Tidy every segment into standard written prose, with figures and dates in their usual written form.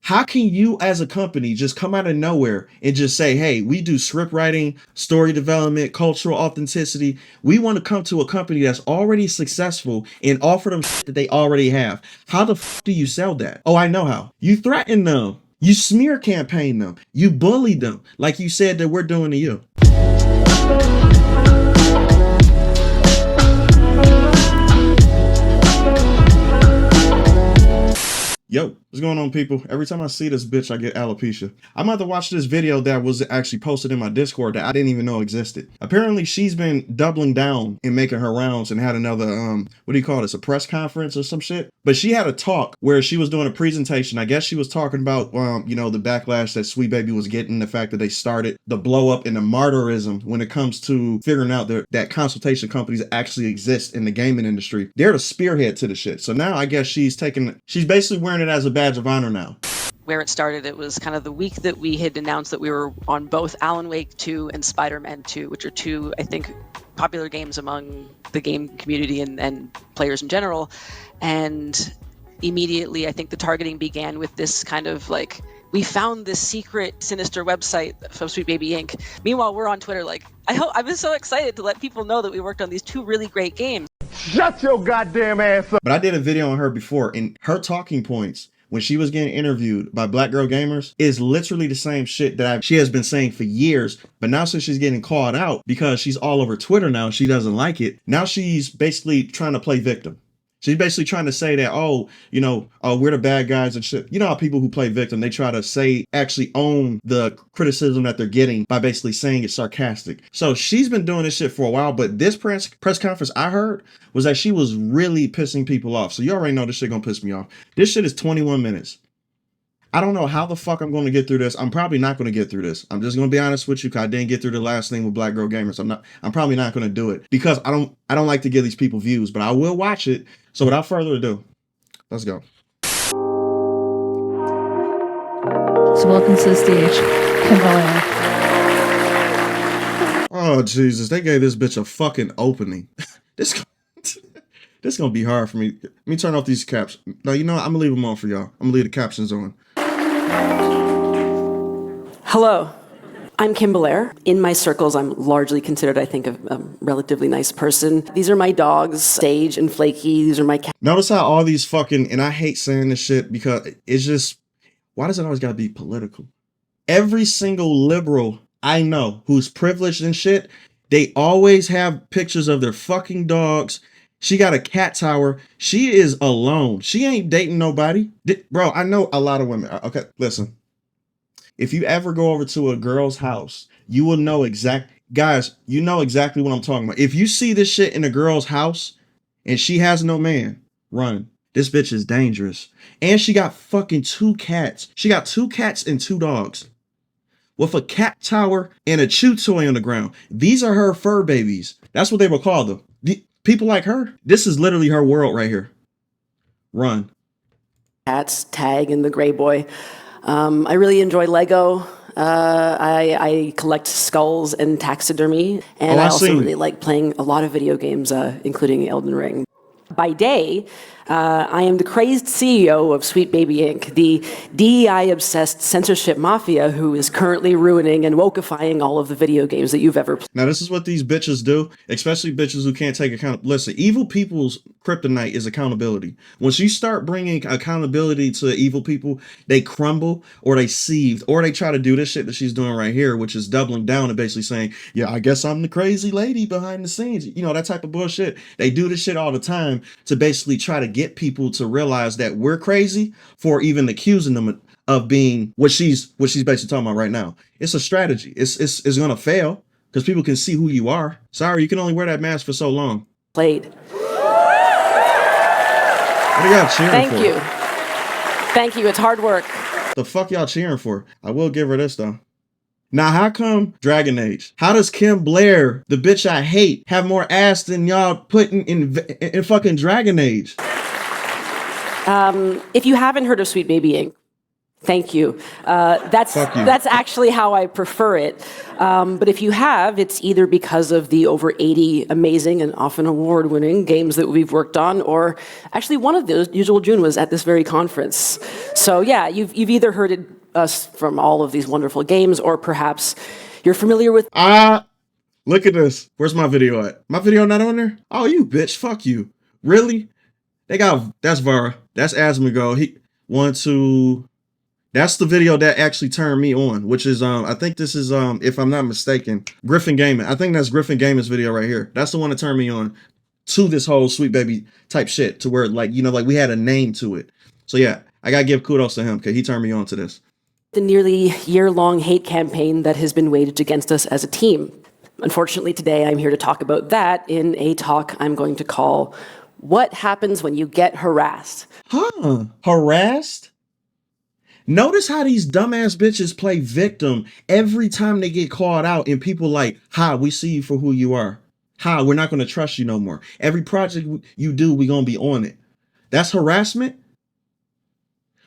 How can you as a company just come out of nowhere and just say, hey, we do script writing, story development, cultural authenticity. We want to come to a company that's already successful and offer them shit that they already have. How the fuck do you sell that? Oh, I know how. You threaten them. You smear campaign them. You bully them like you said that we're doing to you. Yo, what's going on, people? Every time I see this bitch, I get alopecia. I'm about to watch this video that was actually posted in my Discord that I didn't even know existed. Apparently, she's been doubling down and making her rounds and had another, what do you call this, a press conference or some shit? But she had a talk where she was doing a presentation. I guess she was talking about, the backlash that Sweet Baby was getting, the fact that they started the blow up and the martyrism when it comes to figuring out that consultation companies actually exist in the gaming industry. They're the spearhead to the shit. So now I guess she's basically wearing it as a badge of honor now. Where it started, it was kind of the week that we had announced that we were on both Alan Wake 2 and Spider-Man 2, which are two, I think, popular games among the game community and players in general. And immediately, I think the targeting began with this kind of like, we found this secret, sinister website from Sweet Baby Inc. Meanwhile, we're on Twitter like, I've been so excited to let people know that we worked on these two really great games. Shut your goddamn ass up. But I did a video on her before, and her talking points when she was getting interviewed by Black Girl Gamers is literally the same shit that she has been saying for years. But now since she's getting called out because she's all over Twitter now, she doesn't like it. Now she's basically trying to play victim. She's basically trying to say that, we're the bad guys and shit. You know how people who play victim, they try to actually own the criticism that they're getting by basically saying it's sarcastic. So she's been doing this shit for a while, but this press conference I heard was that she was really pissing people off. So you already know this shit gonna piss me off. This shit is 21 minutes. I don't know how the fuck I'm going to get through this. I'm probably not going to get through this. I'm just going to be honest with you, because I didn't get through the last thing with Black Girl Gamers. I'm probably not going to do it because I don't like to give these people views, but I will watch it. So without further ado, let's go. So welcome to the stage, Kimberly. Oh Jesus, they gave this bitch a fucking opening. This gonna be hard for me. Let me turn off these caps. No, you know what? I'm gonna leave them on for y'all. I'm gonna leave the captions on. Hello, I'm Kim Belair. In my circles, I'm largely considered, I think, a relatively nice person. These are my dogs, Sage and Flaky. These are my cats. Notice how all these fucking, and I hate saying this shit because it's just, why does it always gotta be political? Every single liberal I know who's privileged and shit, they always have pictures of their fucking dogs. She got a cat tower. She is alone. She ain't dating nobody. Bro, I know a lot of women. Okay, listen. If you ever go over to a girl's house, you will know guys, you know exactly what I'm talking about. If you see this shit in a girl's house and she has no man, run. This bitch is dangerous. And she got fucking 2 cats. She got 2 cats and 2 dogs with a cat tower and a chew toy on the ground. These are her fur babies. That's what they would call them. People like her, this is literally her world right here. Run. Cats, Tag, and the Gray Boy. I really enjoy Lego. I collect skulls and taxidermy. And I also really like playing a lot of video games, including Elden Ring. By day, I am the crazed CEO of Sweet Baby Inc., the DEI-obsessed censorship mafia who is currently ruining and wokeifying all of the video games that you've ever played. Now, this is what these bitches do, especially bitches who can't take account. Listen, evil people's kryptonite is accountability. Once you start bringing accountability to evil people, they crumble or they seethe or they try to do this shit that she's doing right here, which is doubling down and basically saying, yeah, I guess I'm the crazy lady behind the scenes. You know, that type of bullshit. They do this shit all the time to basically try to get people to realize that we're crazy for even accusing them of being what she's basically talking about right now. It's a strategy. It's gonna fail because people can see who you are. Sorry, you can only wear that mask for so long. Played. What are y'all cheering for? Thank you. It's hard work. The fuck y'all cheering for? I will give her this though. Now, how come Dragon Age? How does Kim Blair, the bitch I hate, have more ass than y'all putting in fucking Dragon Age? If you haven't heard of Sweet Baby Inc., Thank you. That's actually how I prefer it. But if you have, it's either because of the over 80 amazing and often award-winning games that we've worked on, or actually one of those, Usual June, was at this very conference. So yeah, you've either heard us from all of these wonderful games, or perhaps you're familiar with... Look at this. Where's my video at? My video not on there? Oh, you bitch. Fuck you. Really? That's Vara. That's Asmongold. That's the video that actually turned me on, which is, I think this is, if I'm not mistaken, Griffin Gaming. I think that's Griffin Gaming's video right here. That's the one that turned me on to this whole Sweet Baby type shit, to where, like, you know, like we had a name to it. So yeah, I gotta give kudos to him because he turned me on to this. The nearly year-long hate campaign that has been waged against us as a team. Unfortunately, today I'm here to talk about that in a talk I'm going to call What Happens When You Get Harassed? Harassed? Notice how these dumbass bitches play victim every time they get called out, and people like, we see you for who you are. We're not going to trust you no more. Every project you do, we're going to be on it. That's harassment?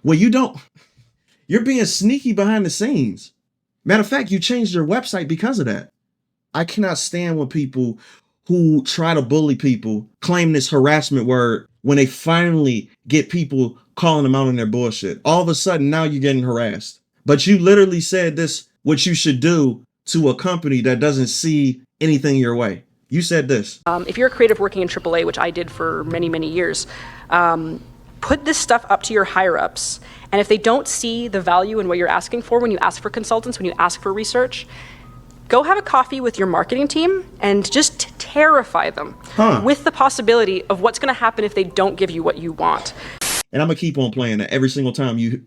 Well, you're being sneaky behind the scenes. Matter of fact, you changed your website because of that. I cannot stand when people who try to bully people claim this harassment word when they finally get people calling them out on their bullshit. All of a sudden, now you're getting harassed. But you literally said this, what you should do to a company that doesn't see anything your way. You said this. If you're a creative working in AAA, which I did for many, many years, put this stuff up to your higher-ups. And if they don't see the value in what you're asking for when you ask for consultants, when you ask for research, go have a coffee with your marketing team and just terrify them with the possibility of what's going to happen if they don't give you what you want. And I'm going to keep on playing that every single time you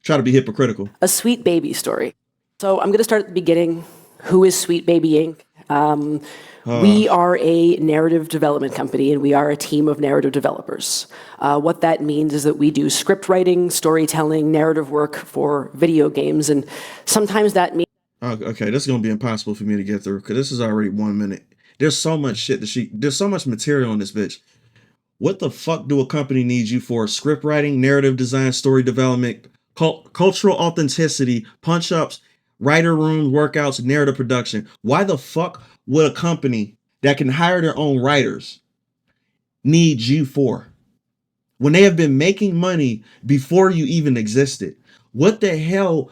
try to be hypocritical. A Sweet Baby story. So I'm going to start at the beginning. Who is Sweet Baby Inc.? We are a narrative development company, and we are a team of narrative developers. What that means is that we do script writing, storytelling, narrative work for video games, and sometimes that means... Okay, this is going to be impossible for me to get through, because this is already 1 minute. There's so much shit there's so much material on this bitch. What the fuck do a company need you for? Script writing, narrative design, story development, cultural authenticity, punch-ups, writer room workouts, narrative production. Why the fuck would a company that can hire their own writers need you for? When they have been making money before you even existed. What the hell?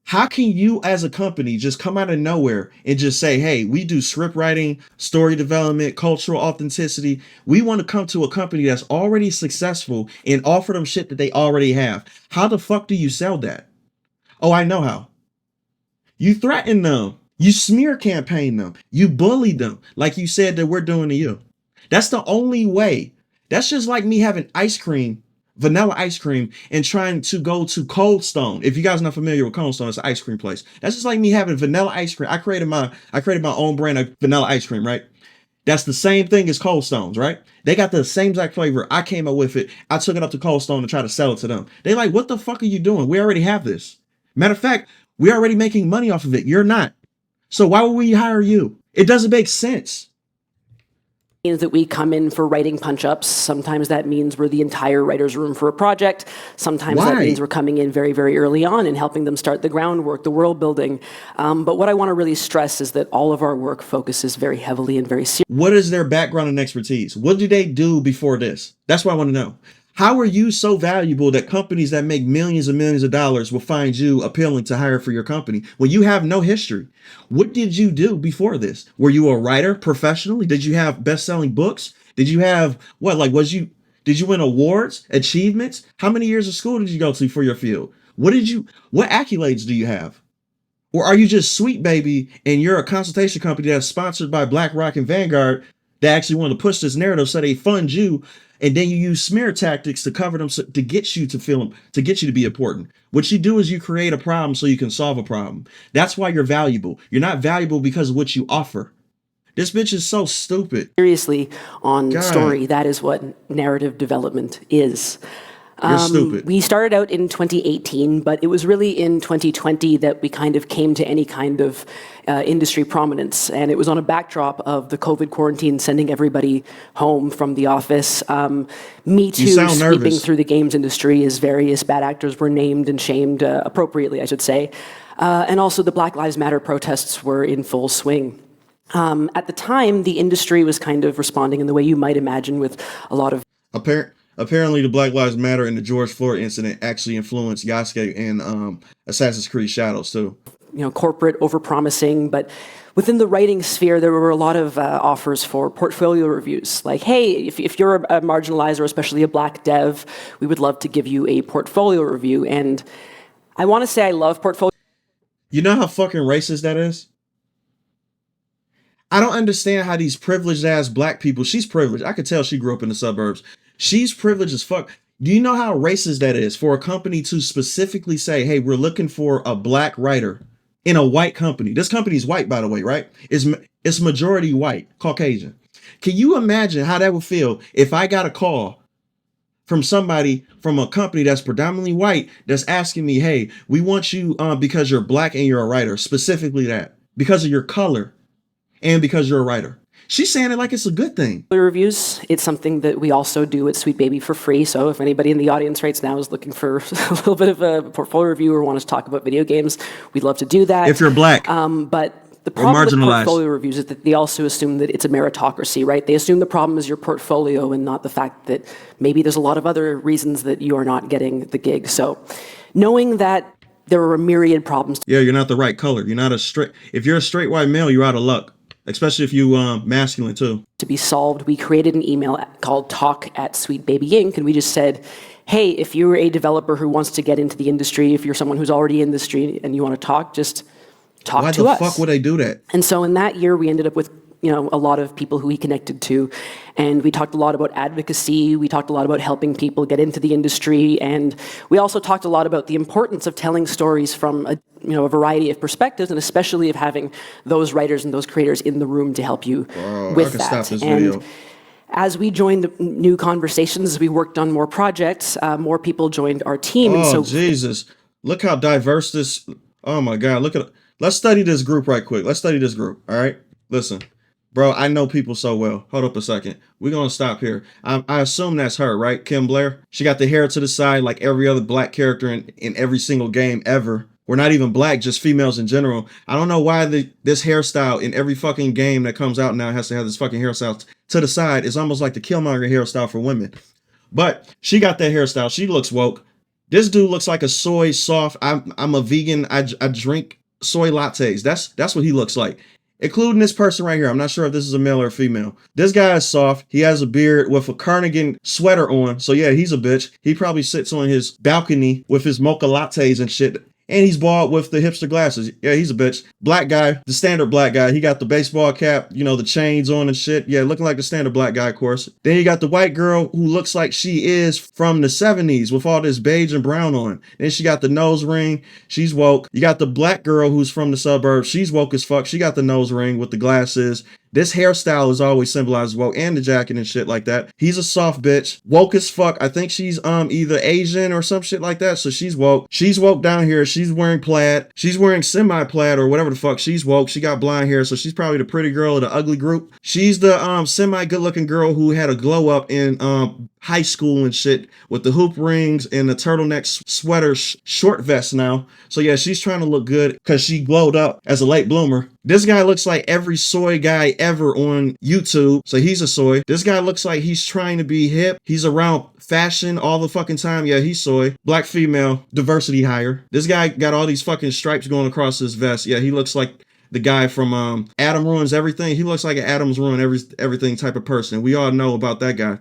How can you as a company just come out of nowhere and just say, hey, we do script writing, story development, cultural authenticity. We want to come to a company that's already successful and offer them shit that they already have. How the fuck do you sell that? Oh, I know how. You threaten them. You smear campaign them. You bully them like you said that we're doing to you. That's the only way. That's just like me having ice cream, vanilla ice cream, and trying to go to Cold Stone. If you guys are not familiar with Cold Stone, it's an ice cream place. That's just like me having vanilla ice cream. I created my own brand of vanilla ice cream, right? That's the same thing as Cold Stones, right? They got the same exact flavor. I came up with it. I took it up to Cold Stone to try to sell it to them. They like, what the fuck are you doing? We already have this. Matter of fact, we're already making money off of it. You're not. So why would we hire you? It doesn't make sense. Means that we come in for writing punch-ups. Sometimes that means we're the entire writer's room for a project. Sometimes that means we're coming in very, very early on and helping them start the groundwork, the world building. But what I want to really stress is that all of our work focuses very heavily and very seriously. What is their background and expertise? What do they do before this? That's what I want to know. How are you so valuable that companies that make millions and millions of dollars will find you appealing to hire for your company when you have no history? What did you do before this? Were you a writer professionally? Did you have best-selling books? Did you have did you win awards, achievements? How many years of school did you go to for your field? What accolades do you have? Or are you just Sweet Baby and you're a consultation company that's sponsored by BlackRock and Vanguard that actually want to push this narrative so they fund you? And then you use smear tactics to cover them to get you to feel them, to get you to be important. What you do is you create a problem so you can solve a problem. That's why you're valuable. You're not valuable because of what you offer. This bitch is so stupid. Seriously on story, that is what narrative development is. You're stupid. We started out in 2018, but it was really in 2020 that we kind of came to any kind of industry prominence. And it was on a backdrop of the COVID quarantine, sending everybody home from the office. Me Too sweeping nervous. through the games industry as various bad actors were named and shamed appropriately, I should say. And also the Black Lives Matter protests were in full swing. At the time, the industry was kind of responding in the way you might imagine, with a lot of Apparently, the Black Lives Matter and the George Floyd incident actually influenced Yasuke and Assassin's Creed Shadows too. Corporate overpromising, but within the writing sphere, there were a lot of offers for portfolio reviews. Like, hey, if you're a marginalized or especially a black dev, we would love to give you a portfolio review. And I want to say I love portfolio. You know how fucking racist that is? I don't understand how these privileged ass black people, she's privileged. I could tell she grew up in the suburbs. She's privileged as fuck. Do you know how racist that is for a company to specifically say, hey, we're looking for a black writer in a white company? This company's white, by the way, right? It's majority white, Caucasian. Can you imagine how that would feel if I got a call from somebody from a company that's predominantly white that's asking me, hey, we want you because you're black and you're a writer, specifically that, because of your color and because you're a writer. She's saying it like it's a good thing. Reviews, it's something that we also do at Sweet Baby for free. So if anybody in the audience right now is looking for a little bit of a portfolio review or wants to talk about video games, we'd love to do that. If you're black. But the problem with portfolio reviews is that they also assume that it's a meritocracy, right? They assume the problem is your portfolio and not the fact that maybe there's a lot of other reasons that you are not getting the gig. So knowing that there are a myriad problems. Yeah, you're not the right color. You're not a straight. If you're a straight white male, you're out of luck. Especially if you masculine too. To be solved, we created an email called Talk at Sweet Baby Inc. And we just said, hey, if you're a developer who wants to get into the industry, if you're someone who's already in the industry and you want to talk, just talk to us. Why the fuck would they do that? And so in that year, we ended up with a lot of people who he connected to. And we talked a lot about advocacy. We talked a lot about helping people get into the industry. And we also talked a lot about the importance of telling stories from a variety of perspectives, and especially of having those writers and those creators in the room to help you with that. Stop this video. As we joined new conversations, as we worked on more projects, more people joined our team. Oh, and so Jesus. Look how diverse this. Oh, my God. Look at. Let's study this group right quick. Let's study this group. All right. Listen. Bro, I know people so well. Hold up a second. We're going to stop here. I assume that's her, right? Kim Blair. She got the hair to the side like every other black character in every single game ever. We're not even black, just females in general. I don't know why this hairstyle in every fucking game that comes out now has to have this fucking hairstyle to the side. It's almost like the Killmonger hairstyle for women. But she got that hairstyle. She looks woke. This dude looks like a soy soft. I'm a vegan. I drink soy lattes. That's what he looks like. Including this person right here. I'm not sure if this is a male or a female. This guy is soft. He has a beard with a cardigan sweater on. So yeah, he's a bitch. He probably sits on his balcony with his mocha lattes and shit. And he's bald with the hipster glasses. Yeah, he's a bitch. Black guy, the standard black guy. He got the baseball cap, the chains on and shit. Yeah, looking like the standard black guy, of course. Then you got the white girl who looks like she is from the 70s with all this beige and brown on. Then she got the nose ring. She's woke. You got the black girl who's from the suburbs. She's woke as fuck. She got the nose ring with the glasses. This hairstyle is always symbolized woke, and the jacket and shit like that. He's a soft bitch, woke as fuck. I think she's either Asian or some shit like that. So she's woke. She's woke down here. She's wearing plaid. She's wearing semi-plaid or whatever the fuck. She's woke. She got blonde hair, so she's probably the pretty girl of the ugly group. She's the semi-good-looking girl who had a glow up in high school and shit with the hoop rings and the turtleneck sweater short vest now. So yeah, she's trying to look good because she glowed up as a late bloomer. This guy looks like every soy guy ever on YouTube. So he's a soy. This guy looks like he's trying to be hip. He's around fashion all the fucking time. Yeah, he's soy. Black female, diversity hire. This guy got all these fucking stripes going across his vest. Yeah, he looks like the guy from Adam Ruins Everything. He looks like an Adam's Ruin Everything type of person. We all know about that guy.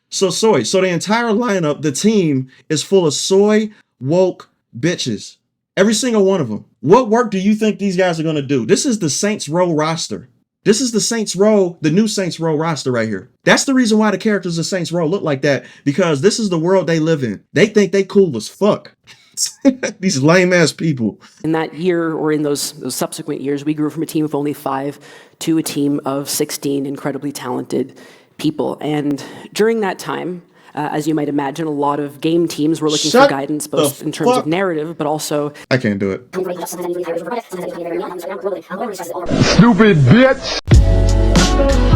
So soy. So the entire lineup, the team is full of soy, woke bitches. Every single one of them. What work do you think these guys are going to do? This is the Saints Row roster. This is the Saints Row, the new Saints Row roster right here. That's the reason why the characters of Saints Row look like that, because this is the world they live in. They think they cool as fuck. These lame ass people. In that year, or in those subsequent years, we grew from a team of only 5 to a team of 16 incredibly talented people. And during that time, As you might imagine, a lot of game teams were looking for guidance, both in terms of narrative, but also... I can't do it. Stupid bitch!